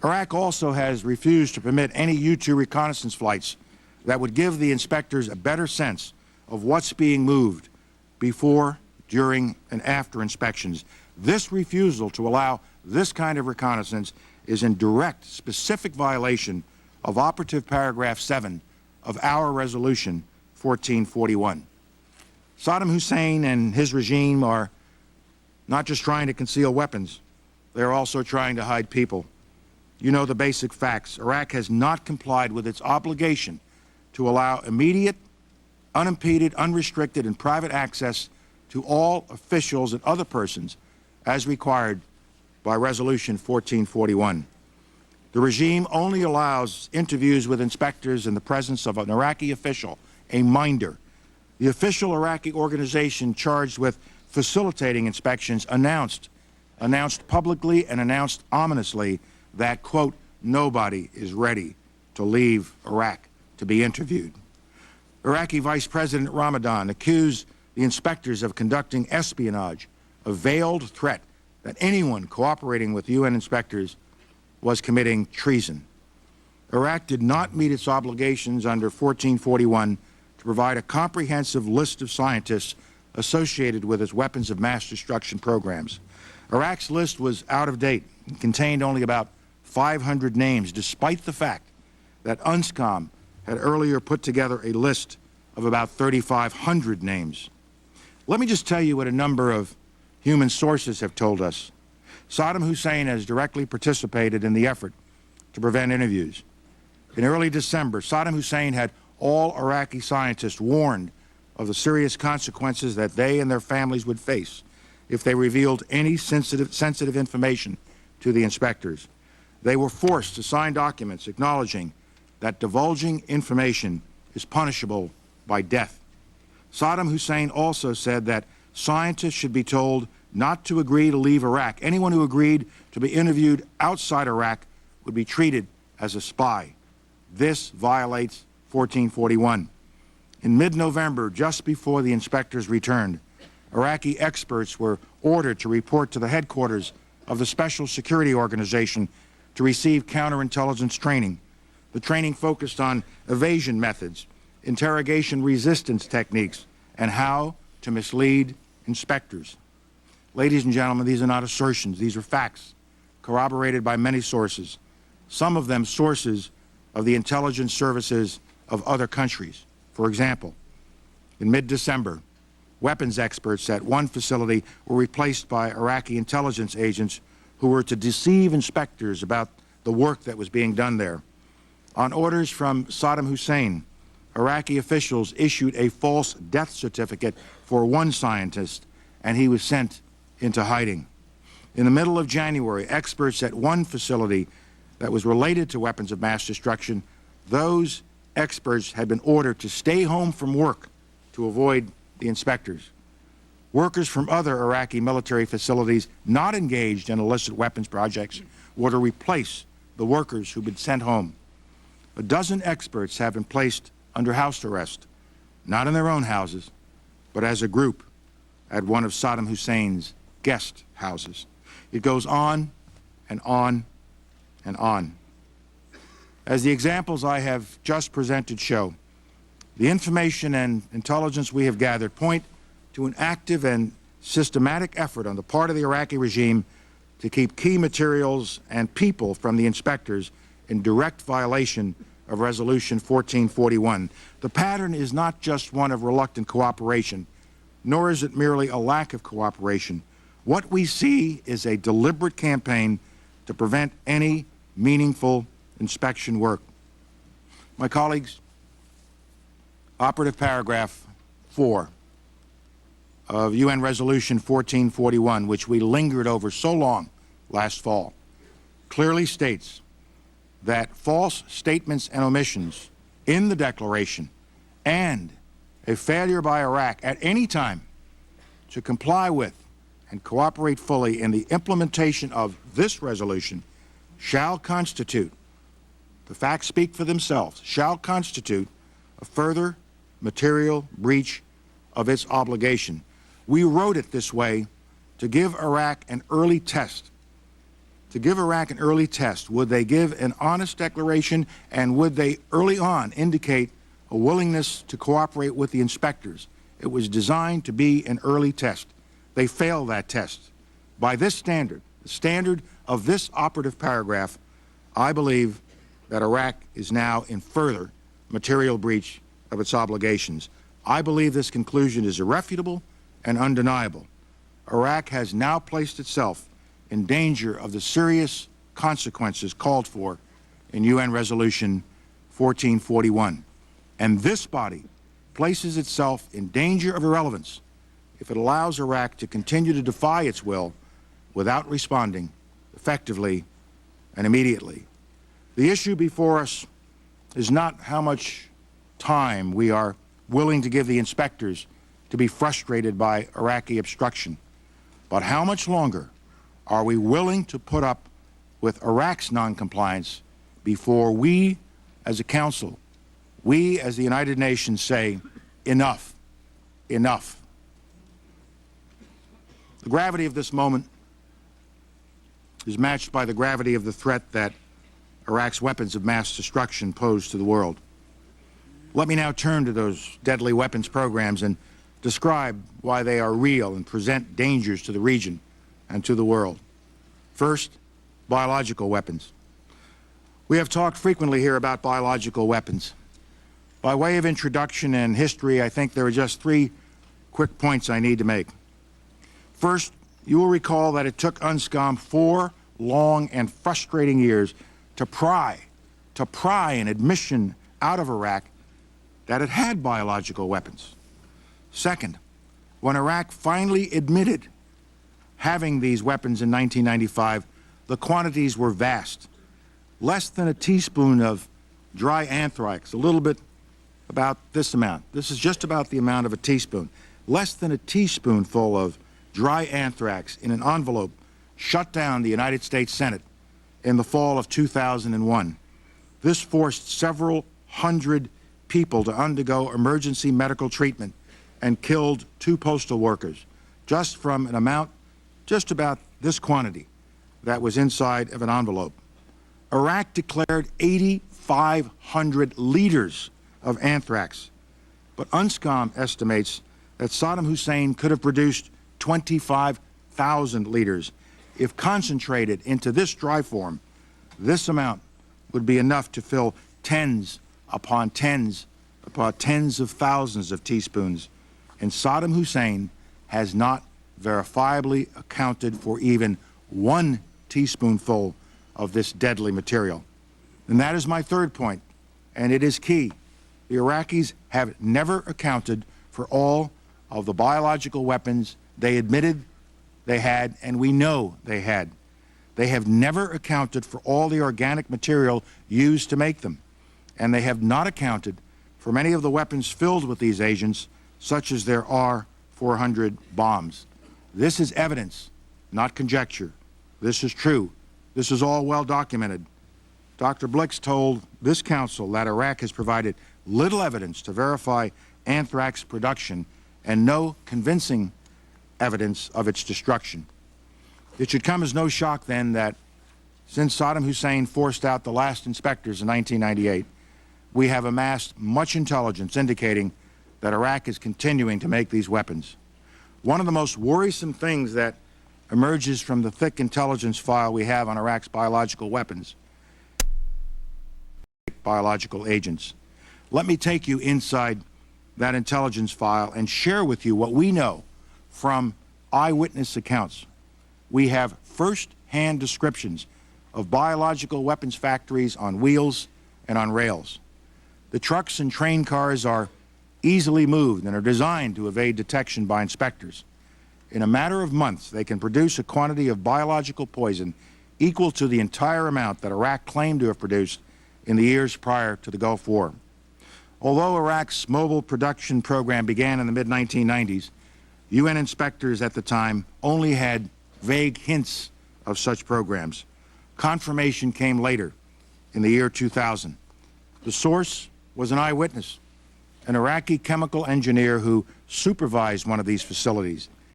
Iraq also has refused to permit any U-2 reconnaissance flights that would give the inspectors a better sense of what's being moved before, during, and after inspections. This refusal to allow this kind of reconnaissance is in direct, specific violation of operative paragraph 7 of our resolution 1441. Saddam Hussein and his regime are not just trying to conceal weapons, they're also trying to hide people. You know the basic facts. Iraq has not complied with its obligation to allow immediate, unimpeded, unrestricted, and private access to all officials and other persons as required by Resolution 1441. The regime only allows interviews with inspectors in the presence of an Iraqi official, a minder. The official Iraqi organization charged with facilitating inspections announced publicly and announced ominously that, quote, nobody is ready to leave Iraq to be interviewed. Iraqi Vice President Ramadan accused the inspectors of conducting espionage, a veiled threat that anyone cooperating with UN inspectors was committing treason. Iraq did not meet its obligations under 1441 to provide a comprehensive list of scientists associated with its weapons of mass destruction programs. Iraq's list was out of date and contained only about 500 names, despite the fact that UNSCOM had earlier put together a list of about 3,500 names. Let me just tell you what a number of human sources have told us. Saddam Hussein has directly participated in the effort to prevent interviews. In early December, Saddam Hussein had all Iraqi scientists warned of the serious consequences that they and their families would face if they revealed any sensitive information to the inspectors. They were forced to sign documents acknowledging that divulging information is punishable by death. Saddam Hussein also said that scientists should be told not to agree to leave Iraq. Anyone who agreed to be interviewed outside Iraq would be treated as a spy. This violates 1441. In mid-November, just before the inspectors returned, Iraqi experts were ordered to report to the headquarters of the Special Security Organization to receive counterintelligence training. The training focused on evasion methods, interrogation resistance techniques, and how to mislead inspectors. Ladies and gentlemen, these are not assertions. These are facts corroborated by many sources, some of them sources of the intelligence services of other countries. For example, in mid-December, weapons experts at one facility were replaced by Iraqi intelligence agents who were to deceive inspectors about the work that was being done there. On orders from Saddam Hussein, Iraqi officials issued a false death certificate for one scientist, and he was sent into hiding. In the middle of January, experts at one facility that was related to weapons of mass destruction, those experts had been ordered to stay home from work to avoid the inspectors. Workers from other Iraqi military facilities not engaged in illicit weapons projects were to replace the workers who'd been sent home. A dozen experts have been placed under house arrest, not in their own houses, but as a group at one of Saddam Hussein's guest houses. It goes on and on and on. As the examples I have just presented show, the information and intelligence we have gathered point to an active and systematic effort on the part of the Iraqi regime to keep key materials and people from the inspectors in direct violation of Resolution 1441. The pattern is not just one of reluctant cooperation, nor is it merely a lack of cooperation. What we see is a deliberate campaign to prevent any meaningful inspection work. My colleagues, operative paragraph 4 of UN Resolution 1441, which we lingered over so long last fall, clearly states that false statements and omissions in the declaration and a failure by Iraq at any time to comply with and cooperate fully in the implementation of this resolution shall constitute, the facts speak for themselves, shall constitute a further material breach of its obligation. We wrote it this way to give Iraq an early test to give Iraq an early test? Would they give an honest declaration, and would they early on indicate a willingness to cooperate with the inspectors? It was designed to be an early test. They failed that test. By this standard, the standard of this operative paragraph, I believe that Iraq is now in further material breach of its obligations. I believe this conclusion is irrefutable and undeniable. Iraq has now placed itself in danger of the serious consequences called for in UN Resolution 1441. And this body places itself in danger of irrelevance if it allows Iraq to continue to defy its will without responding effectively and immediately. The issue before us is not how much time we are willing to give the inspectors to be frustrated by Iraqi obstruction, but how much longer are we willing to put up with Iraq's noncompliance before we, as a council, we, as the United Nations, say, enough, enough. The gravity of this moment is matched by the gravity of the threat that Iraq's weapons of mass destruction pose to the world. Let me now turn to those deadly weapons programs and describe why they are real and present dangers to the region and to the world. First, biological weapons. We have talked frequently here about biological weapons. By way of introduction and history, I think there are just three quick points I need to make. First, you will recall that it took UNSCOM 4 long and frustrating years to pry an admission out of Iraq that it had biological weapons. Second, when Iraq finally admitted having these weapons in 1995, the quantities were vast. Less than a teaspoon of dry anthrax, a little bit about this amount. This is just about the amount of a teaspoon. Less than a teaspoonful of dry anthrax in an envelope shut down the United States Senate in the fall of 2001. This forced several hundred people to undergo emergency medical treatment and killed 2 postal workers just from an amount just about this quantity that was inside of an envelope. Iraq declared 8,500 liters of anthrax, but UNSCOM estimates that Saddam Hussein could have produced 25,000 liters. If concentrated into this dry form, this amount would be enough to fill tens upon tens of thousands of teaspoons. And Saddam Hussein has not verifiably accounted for even 1 teaspoonful of this deadly material. And that is my third point, and it is key. The Iraqis have never accounted for all of the biological weapons they admitted they had, and we know they had. They have never accounted for all the organic material used to make them, and they have not accounted for many of the weapons filled with these agents, such as their R-400 bombs. This is evidence, not conjecture. This is true. This is all well documented. Dr. Blix told this council that Iraq has provided little evidence to verify anthrax production and no convincing evidence of its destruction. It should come as no shock, then, that since Saddam Hussein forced out the last inspectors in 1998, we have amassed much intelligence indicating that Iraq is continuing to make these weapons. One of the most worrisome things that emerges from the thick intelligence file we have on Iraq's biological weapons, biological agents. Let me take you inside that intelligence file and share with you what we know from eyewitness accounts. We have first-hand descriptions of biological weapons factories on wheels and on rails. The trucks and train cars are easily moved and are designed to evade detection by inspectors. In a matter of months, they can produce a quantity of biological poison equal to the entire amount that Iraq claimed to have produced in the years prior to the Gulf War. Although Iraq's mobile production program began in the mid-1990s, UN inspectors at the time only had vague hints of such programs. Confirmation came later, in the year 2000. The source was an eyewitness, an Iraqi chemical engineer who supervised one of these facilities.